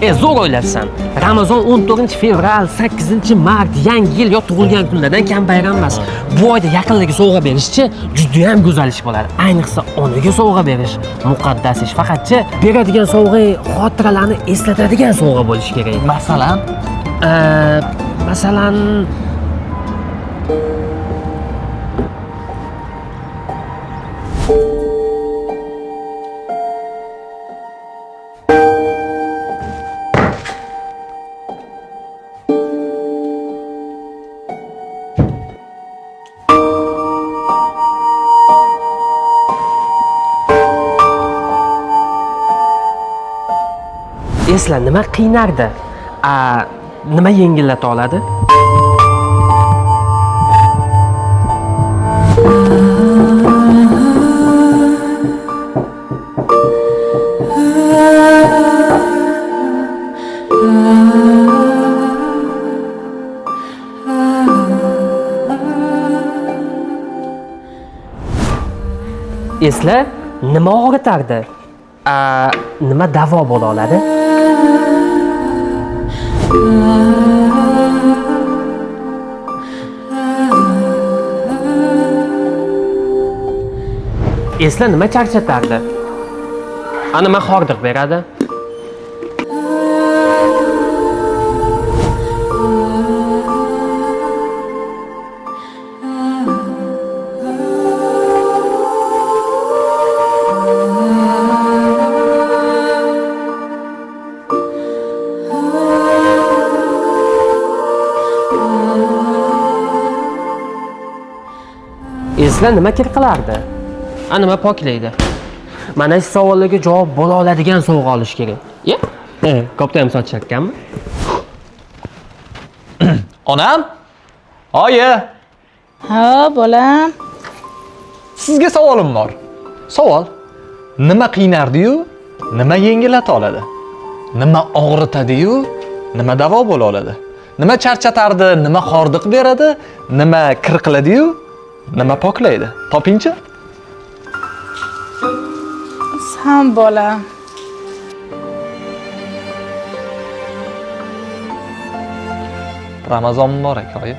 Zo'r o'ylabsan. Ramazon 14-fevral, 8-mart, yangi yil yo tug'ilgan kunlardan kam bayram emas. Bu oyda yaqinlarga sovg'a berishchi juda ham go'zal ish bo'ladi. Ayniqsa onaga sovg'a berish muqaddas ish. Faqatchi beradigan sovg'a xotiralarni eslatadigan sovg'a bo'lishi kerak. Masalan, esla nima qiynardi? Nima yengillata oladi? Esla nima og'ritardi? Nima davo bo'la oladi? Esla nima charchatardi? Nima hordiq beradi? Esla nima kir qilardi? Nima poklaydi? Mana shu savollarga javob bo'la oladigan sovg'a olish kerak. Kopda ham sotishayotganmi? Onam? Oyi, Ha, bolam. sizga savolim bor. Savol: nima qiynardi-yu, nima yengillata oladi? Nima og'ritadi-yu, nima davo bo'la oladi? Nima charchatardi, nima hordiq beradi, nima kir qiladi-yu, nima poklaydi? Topingchi. Ham bolam. Ramazon muborak, oyi.